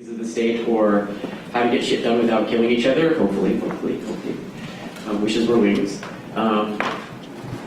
of the state, or how to get shit done without killing each other, hopefully. Wishes were wings.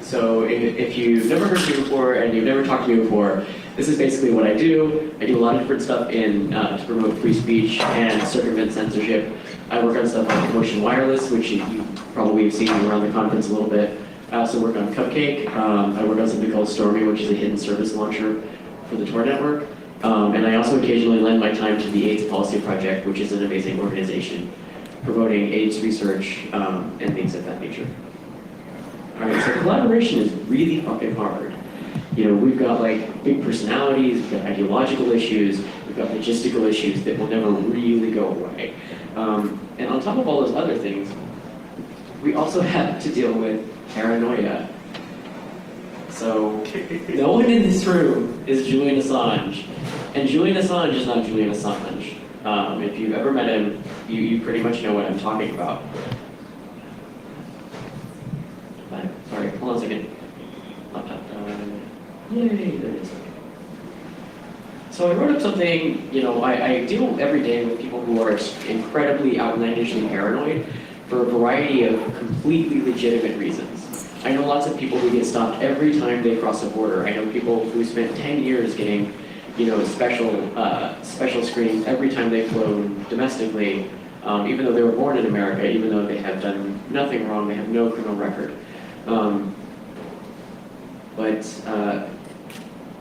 So if you've never heard of me before and you've never talked to me before, this is basically what I do. I do a lot of different stuff to promote free speech and circumvent censorship. I work on stuff like Motion Wireless, which you probably have seen around the conference a little bit. I also work on Cupcake. I work on something called Stormy, which is a hidden service launcher for the Tor network. And I also occasionally lend my time to the AIDS Policy Project, which is an amazing organization promoting AIDS research and things of that nature. All right, so collaboration is really fucking hard. You know, we've got like big personalities, we've got ideological issues, we've got logistical issues that will never really go away. And on top of all those other things, we also have to deal with paranoia. So, no one in this room is Julian Assange. And Julian Assange is not Julian Assange. If you've ever met him, you pretty much know what I'm talking about. Sorry, hold on a second. Yay, there it is. So I wrote up something, you know, I deal every day with people who are incredibly outlandishly paranoid for a variety of completely legitimate reasons. I know lots of people who get stopped every time they cross a border. I know people who spent 10 years getting, you know, special screenings every time they've flown domestically, even though they were born in America, even though they have done nothing wrong, they have no criminal record.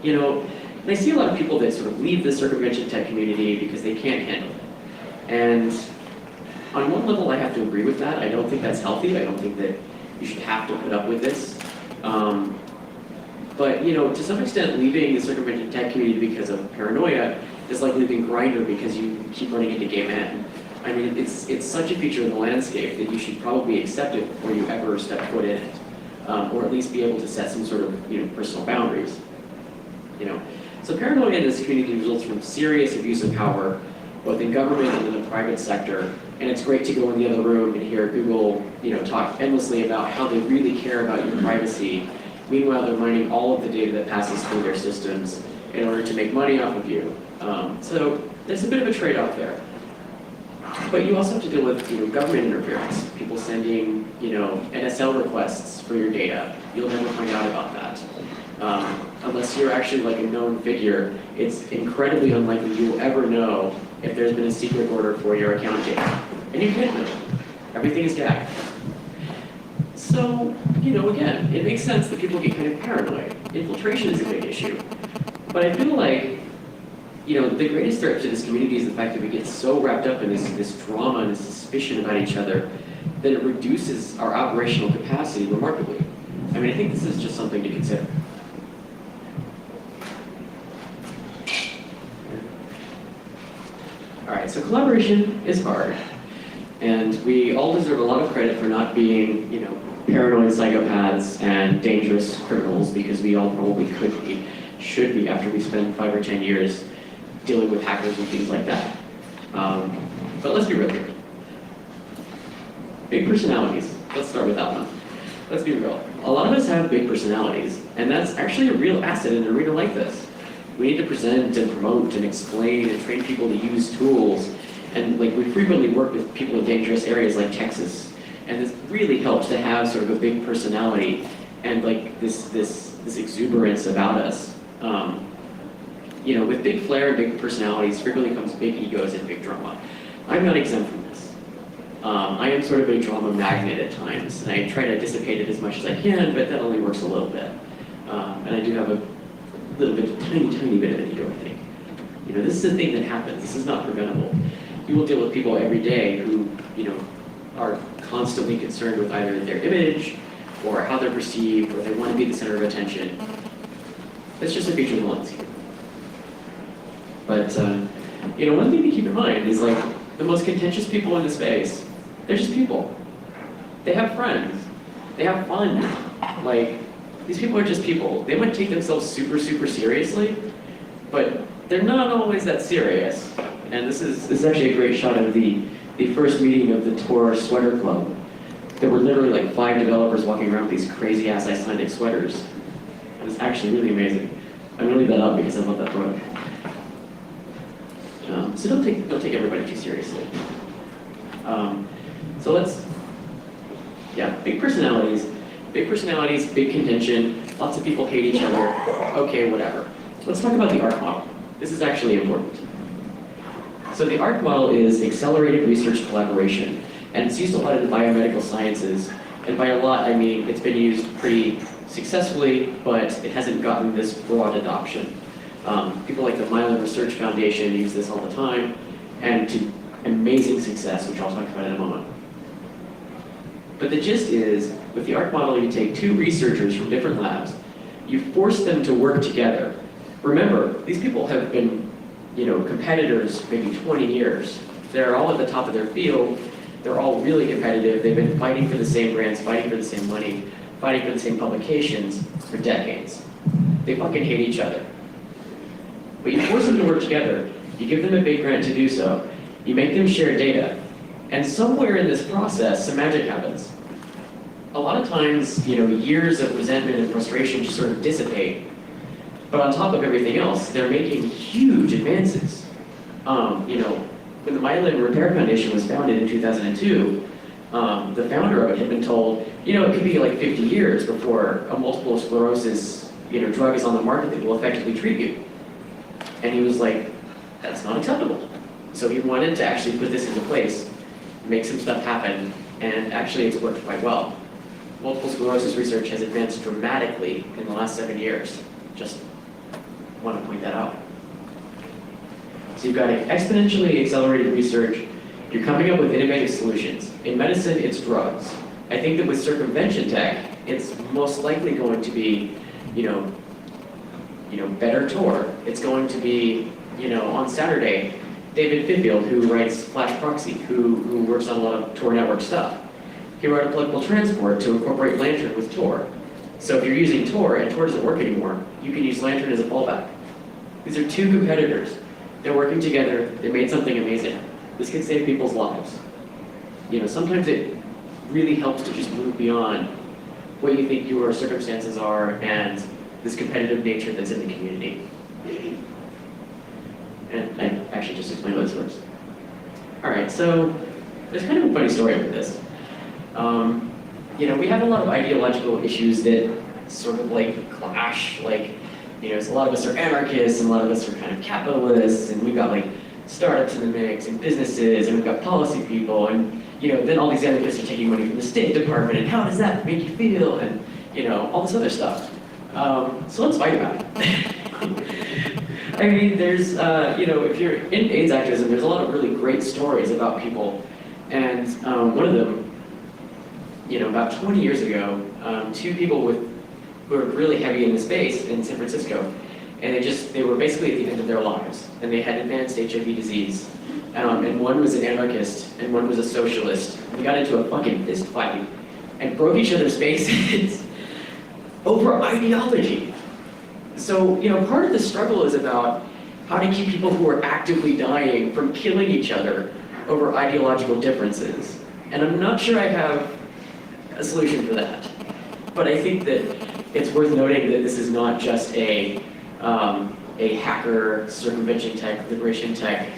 You know, and I see a lot of people that sort of leave the circumvention tech community because they can't handle it. And on one level, I have to agree with that. I don't think that's healthy. I don't think that you should have to put up with this. But, you know, to some extent, leaving the circumvention tech community because of paranoia is like leaving Grindr because you keep running into gay men. I mean, it's such a feature of the landscape that you should probably accept it before you ever step foot in it, or at least be able to set some sort of, you know, personal boundaries. You know, so paranoia in this community results from serious abuse of power, both in government and in the private sector. And it's great to go in the other room and hear Google, you know, talk endlessly about how they really care about your privacy. Meanwhile, they're mining all of the data that passes through their systems in order to make money off of you. So there's a bit of a trade-off there. But you also have to deal with, you know, government interference. People sending, you know, NSL requests for your data. You'll never find out about that. Unless you're actually like a known figure, it's incredibly unlikely you will ever know if there's been a secret order for your account data. And you can't know. Everything is gagged. So, you know, again, it makes sense that people get kind of paranoid. Infiltration is a big issue. But I feel like, you know, the greatest threat to this community is the fact that we get so wrapped up in this drama and this suspicion about each other that it reduces our operational capacity remarkably. I mean, I think this is just something to consider. All right, so collaboration is hard. And we all deserve a lot of credit for not being, you know, paranoid psychopaths and dangerous criminals, because we all probably could be, should be, after we spend 5 or 10 years dealing with hackers and things like that. But let's be real here. Big personalities. Let's start with that one. Let's be real. A lot of us have big personalities, and that's actually a real asset in an arena like this. We need to present and promote and explain and train people to use tools. And like, we frequently work with people in dangerous areas like Texas. And this really helps to have sort of a big personality and like this exuberance about us. You know, with big flair and big personalities, frequently comes big egos and big drama. I'm not exempt from this. I am sort of a drama magnet at times, and I try to dissipate it as much as I can, but that only works a little bit. And I do have a little bit, tiny bit of an ego, I think. You know, this is a thing that happens. This is not preventable. You will deal with people every day who, you know, are constantly concerned with either their image or how they're perceived, or they want to be the center of attention. It's just a feature of the landscape. But, you know, one thing to keep in mind is like the most contentious people in the space, they're just people. They have friends. They have fun. Like, these people are just people. They might take themselves super seriously, but they're not always that serious. And this is actually a great shot of the first meeting of the Tor Sweater Club. There were literally like 5 developers walking around with these crazy ass Icelandic sweaters. It was actually really amazing. I'm gonna leave that up because I love that photo. So don't take everybody too seriously. So let's, yeah, big personalities, big contention, lots of people hate each other, okay, whatever. Let's talk about the ARC model. This is actually important. So the ARC model is accelerated research collaboration, and it's used a lot in the biomedical sciences, and by a lot, I mean it's been used pretty successfully, but it hasn't gotten this broad adoption. People like the Mylan Research Foundation use this all the time, and to amazing success, which I'll talk about in a moment. But the gist is, with the ARC model, you take two researchers from different labs, you force them to work together. Remember, these people have been, competitors maybe 20 years. They're all at the top of their field. They're all really competitive. They've been fighting for the same grants, fighting for the same money, fighting for the same publications for decades. They fucking hate each other. But you force them to work together. You give them a big grant to do so. You make them share data. And somewhere in this process, some magic happens. A lot of times, years of resentment and frustration just sort of dissipate. But on top of everything else, they're making huge advances. When the Mylan Repair Foundation was founded in 2002, the founder of it had been told, it could be like 50 years before a multiple sclerosis, drug is on the market that will effectively treat you. And he was like, that's not acceptable. So he wanted to actually put this into place, make some stuff happen, and actually it's worked quite well. Multiple sclerosis research has advanced dramatically in the last 7 years. Just want to point that out. So you've got exponentially accelerated research. You're coming up with innovative solutions. In medicine, it's drugs. I think that with circumvention tech, it's most likely going to be, better Tor. It's going to be, on Saturday, David Fitfield, who writes Flash Proxy, who works on a lot of Tor network stuff. He wrote a pluggable transport to incorporate Lantern with Tor. So if you're using Tor and Tor doesn't work anymore, you can use Lantern as a fallback. These are two competitors. They're working together. They made something amazing. This can save people's lives. Sometimes it really helps to just move beyond what you think your circumstances are and this competitive nature that's in the community. And I actually just explained how this works. All right, so there's kind of a funny story with this. We have a lot of ideological issues that sort of clash. A lot of us are anarchists, and a lot of us are kind of capitalists, and we've got startups in the mix, and businesses, and we've got policy people, and then all these anarchists are taking money from the State Department, and how does that make you feel, and all this other stuff. So let's fight about it. I mean, there's, if you're in AIDS activism, there's a lot of really great stories about people, and one of them, about 20 years ago, two people who were really heavy in the space in San Francisco, and they were basically at the end of their lives, and they had advanced HIV disease, and one was an anarchist, and one was a socialist. They got into a fucking fist fight, and broke each other's faces over ideology. So, part of the struggle is about how to keep people who are actively dying from killing each other over ideological differences. And I'm not sure I have a solution for that. But I think that it's worth noting that this is not just a hacker, circumvention tech, liberation tech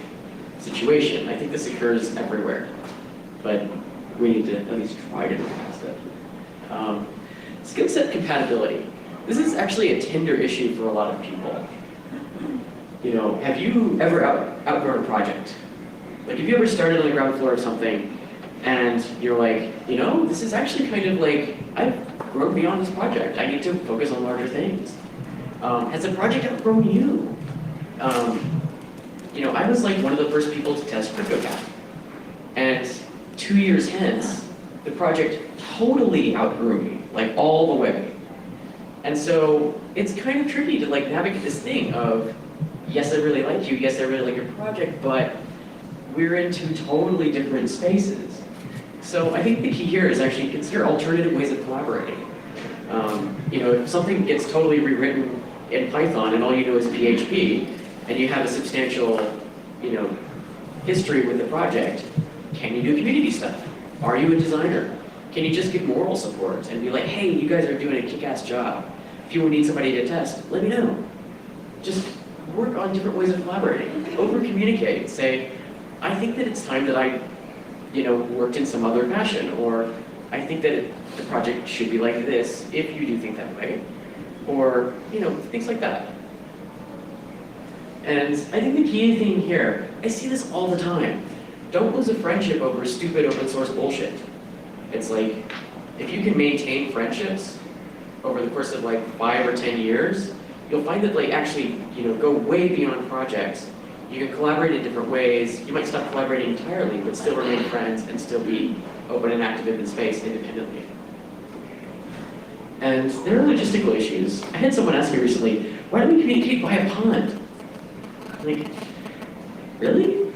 situation. I think this occurs everywhere. But we need to at least try to move past it. Skill set compatibility. This is actually a tender issue for a lot of people. Have you ever outgrown a project? Have you ever started on the ground floor of something and you're like, this is actually kind of I've grown beyond this project. I need to focus on larger things. Has the project outgrown you? I was one of the first people to test CryptoCat. And 2 years hence, the project totally outgrew me, all the way. And so it's kind of tricky to navigate this thing of, yes, I really like you, yes, I really like your project, but we're in two totally different spaces. So I think the key here is actually consider alternative ways of collaborating. If something gets totally rewritten in Python and all you know is PHP, and you have a substantial, history with the project, can you do community stuff? Are you a designer? Can you just give moral support and be like, hey, you guys are doing a kick-ass job. If you need somebody to test, let me know. Just work on different ways of collaborating. Over-communicate. Say, I think that it's time that I, worked in some other fashion, or I think that the project should be like this if you do think that way, or, things like that. And I think the key thing here, I see this all the time. Don't lose a friendship over stupid open source bullshit. It's like, if you can maintain friendships over the course of like 5 or 10 years, you'll find that like actually, go way beyond projects. You can collaborate in different ways. You might stop collaborating entirely, but still remain friends and still be open and active in the space independently. And there are logistical issues. I had someone ask me recently, why don't we communicate by a pond? Like, really?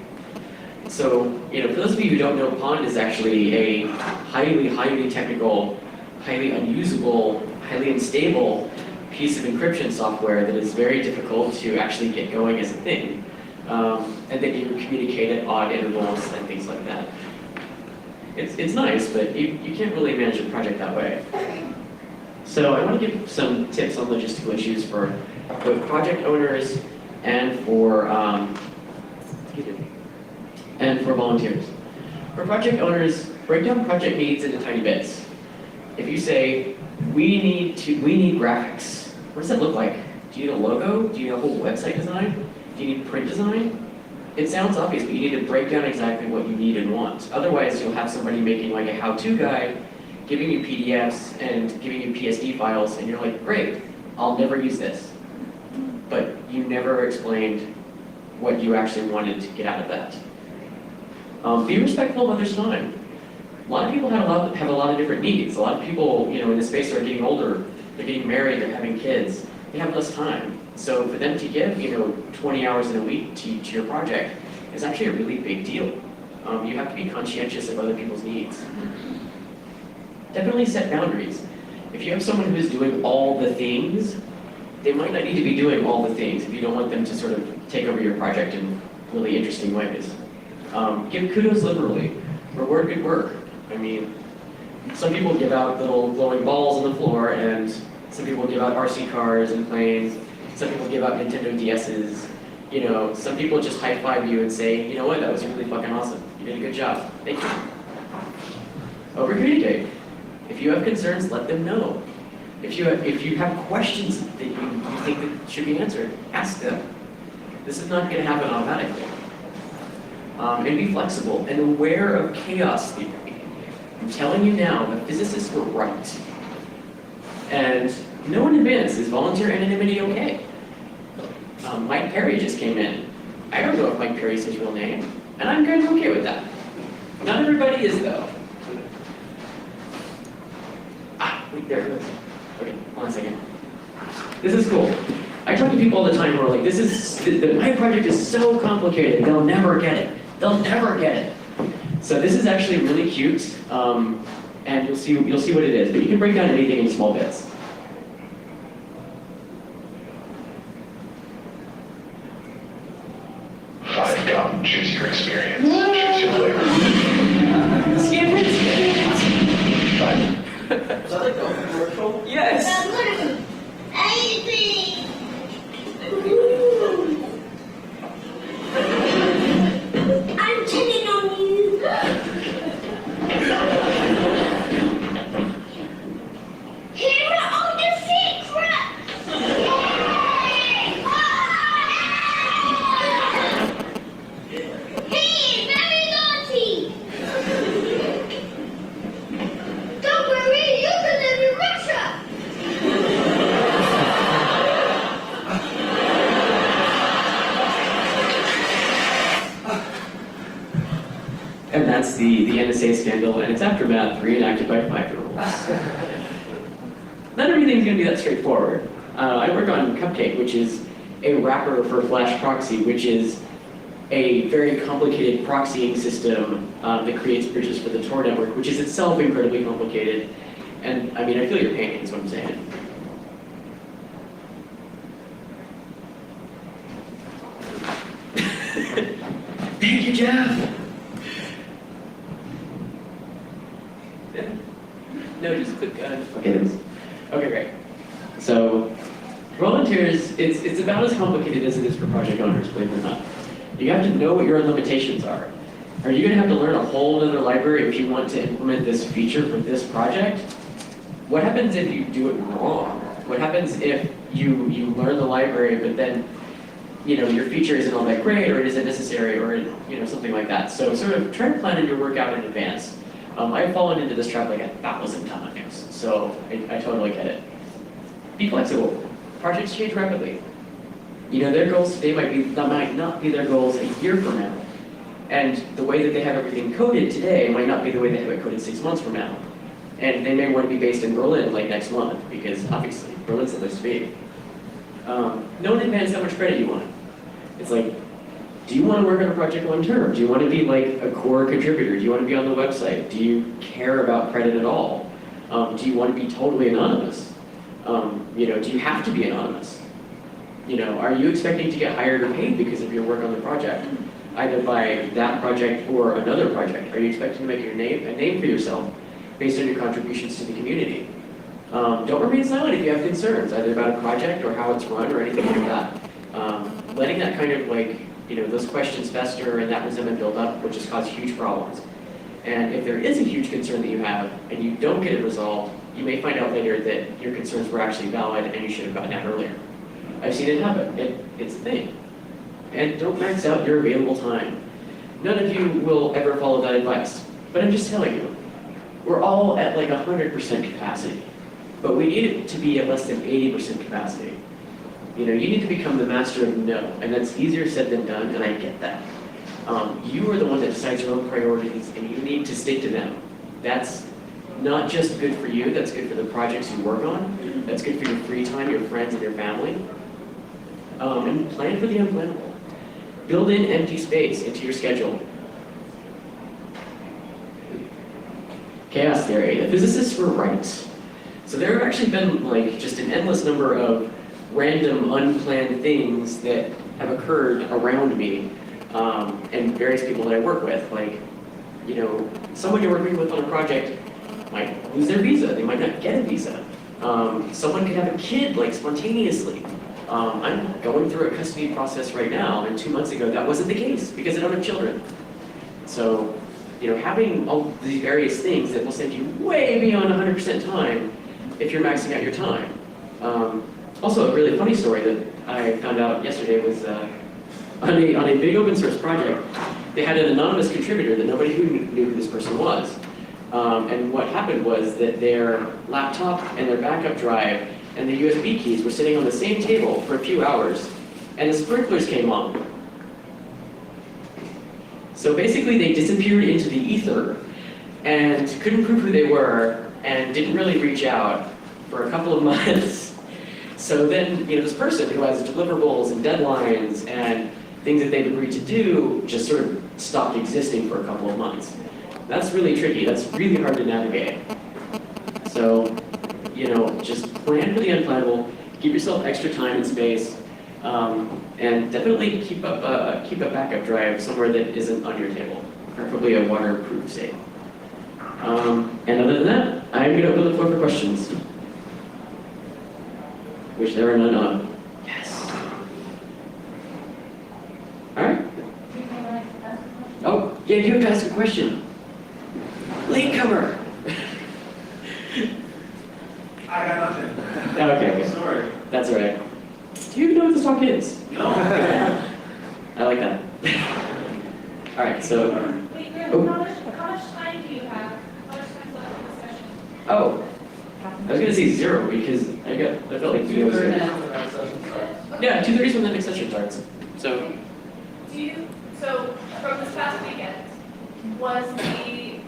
So, for those of you who don't know, Pond is actually a highly, highly technical, highly unusable, highly unstable piece of encryption software that is very difficult to actually get going as a thing. And that you can communicate at odd intervals and things like that. It's nice, but you can't really manage a project that way. So I want to give some tips on logistical issues for both project owners and for volunteers. For project owners, break down project needs into tiny bits. If you say, we need graphics, what does that look like? Do you need a logo? Do you need a whole website design? Do you need print design? It sounds obvious, but you need to break down exactly what you need and want. Otherwise, you'll have somebody making like a how-to guide, giving you PDFs and giving you PSD files, and you're like, great, I'll never use this. But you never explained what you actually wanted to get out of that. Be respectful of others' time. A lot of people have a lot of different needs. A lot of people, in this space are getting older, they're getting married, they're having kids, they have less time. So for them to give, 20 hours in a week to your project is actually a really big deal. You have to be conscientious of other people's needs. Definitely set boundaries. If you have someone who's doing all the things, they might not need to be doing all the things if you don't want them to sort of take over your project in really interesting ways. Give kudos liberally. Reward good work. I mean, some people give out little glowing balls on the floor, and some people give out RC cars and planes. Some people give out Nintendo DS's. Some people just high-five you and say, you know what, that was really fucking awesome. You did a good job. Thank you. Over-communicate. If you have concerns, let them know. If you have questions that you think that should be answered, ask them. This is not going to happen automatically. And be flexible and aware of chaos theory. I'm telling you now, the physicists were right. And know in advance, is volunteer anonymity okay? Mike Perry just came in. I don't know if Mike Perry's his real name, and I'm kind of okay with that. Not everybody is, though. Wait, there it goes. Okay, hold on a second. This is cool. I talk to people all the time who are like, my project is so complicated, they'll never get it. They'll never get it. So this is actually really cute, and you'll see what it is, but you can break down anything in small bits. Come, choose your experience. Choose your flavor. Scan it. Is that like a commercial? Yes. I'm telling on you. Here are all the secrets. Hey, very naughty. Don't worry, you can live in Russia. And that's the NSA scandal and its aftermath reenacted by 5-year-olds. Not everything's going to be that straightforward. I work on Cupcake, which is a wrapper for Flash Proxy, which is a very complicated proxying system that creates bridges for the Tor network, which is itself incredibly complicated. And I mean, I feel your pain, is what I'm saying. Thank you, Jeff. No, just click. Okay, great. So, volunteers, it's about as complicated as it is for project owners, believe it or not. You have to know what your limitations are. Are you gonna have to learn a whole other library if you want to implement this feature for this project? What happens if you do it wrong? What happens if you learn the library, but then your feature isn't all that great, or it isn't necessary, or something like that. So sort of try to plan your work out in advance. I've fallen into this trap like 1,000 times, so I totally get it. Be flexible. Projects change rapidly. Their goals today might not be their goals a year from now. And the way that they have everything coded today might not be the way they have it coded 6 months from now. And they may want to be based in Berlin like next month, because obviously Berlin's the place to be. Know in advance how much credit you want. It's like, do you want to work on a project long term? Do you want to be like a core contributor? Do you want to be on the website? Do you care about credit at all? Do you want to be totally anonymous? Do you have to be anonymous? Are you expecting to get hired or paid because of your work on the project? Either by that project or another project? Are you expecting to make a name for yourself based on your contributions to the community? Don't remain silent if you have concerns, either about a project or how it's run or anything like that. Letting that kind of those questions fester and that resentment build up will just cause huge problems. And if there is a huge concern that you have and you don't get it resolved, you may find out later that your concerns were actually valid and you should have gotten out earlier. I've seen it happen. It's a thing. And don't max out your available time. None of you will ever follow that advice. But I'm just telling you, we're all at like 100% capacity. But we need it to be at less than 80% capacity. You need to become the master of no, and that's easier said than done, and I get that. You are the one that decides your own priorities, and you need to stick to them. That's not just good for you, that's good for the projects you work on, that's good for your free time, your friends, and your family. And plan for the unplannable. Build in empty space into your schedule. Chaos theory. The physicists were right. So there have actually been just an endless number of random, unplanned things that have occurred around me and various people that I work with. Someone you're working with on a project might lose their visa. They might not get a visa. Someone could have a kid spontaneously. I'm going through a custody process right now, and 2 months ago that wasn't the case because I don't have children. So, having all these various things that will send you way beyond 100% time if you're maxing out your time. Also, a really funny story that I found out yesterday was on a big open source project, they had an anonymous contributor that nobody knew who this person was. And what happened was that their laptop and their backup drive and the USB keys were sitting on the same table for a few hours, and the sprinklers came on. So basically they disappeared into the ether and couldn't prove who they were and didn't really reach out for a couple of months. So then, this person who has deliverables and deadlines and things that they've agreed to do just sort of stopped existing for a couple of months. That's really tricky. That's really hard to navigate. So, just plan for the unplannable, give yourself extra time and space, and definitely keep a backup drive somewhere that isn't on your table, preferably a waterproof state. And other than that, I'm going to open the floor for questions, which there are none of. Yes. All right. Oh, yeah, you have to ask a question. Latecomer. I got nothing. Okay. Sorry. That's all right. Do you even know what this talk is? No. I like that. All right, so. Wait, Graham, Oh. how much time do you have? How much time left in the session? Oh, I was gonna say 0 because I felt like 2 hours. Yeah, 2:30 is when the next session starts. So. So from this past weekend, was the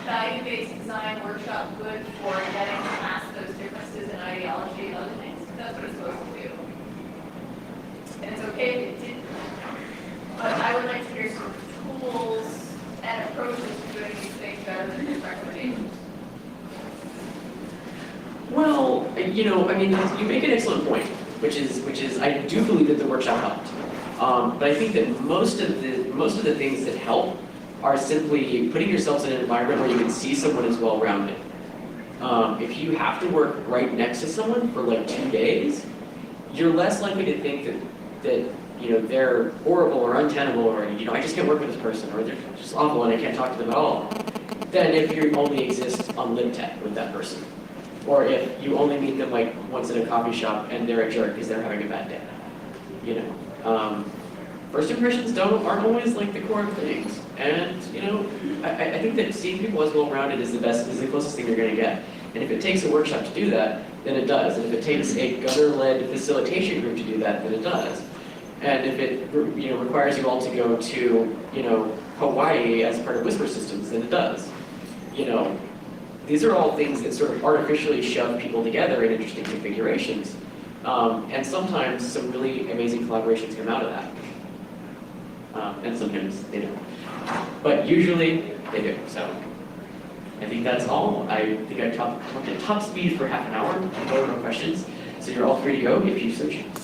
value-based design workshop good for getting past those differences in ideology and other things? That's what it's supposed to do. And it's okay if it didn't. But I would like to hear some tools and approaches to doing these things better than his recommendations. Well, you make an excellent point, which is I do believe that the workshop helped. But I think that most of the things that help are simply putting yourselves in an environment where you can see someone as well-rounded. If you have to work right next to someone for 2 days, you're less likely to think that they're horrible or untenable or I just can't work with this person or they're just awful and I can't talk to them at all, than if you only exist on LibTech with that person. Or if you only meet them like once in a coffee shop and they're a jerk because they're having a bad day. First impressions aren't always like the core of things. And I think that seeing people as well-rounded is the closest thing you're going to get. And if it takes a workshop to do that, then it does. And if it takes a gunner-led facilitation group to do that, then it does. And if it requires you all to go to Hawaii as part of Whisper Systems, then it does. These are all things that sort of artificially shove people together in interesting configurations. And sometimes some really amazing collaborations come out of that. And sometimes they don't. But usually they do. So I think that's all. I think I talked at top speed for half an hour. No questions. So you're all free to go if you so choose.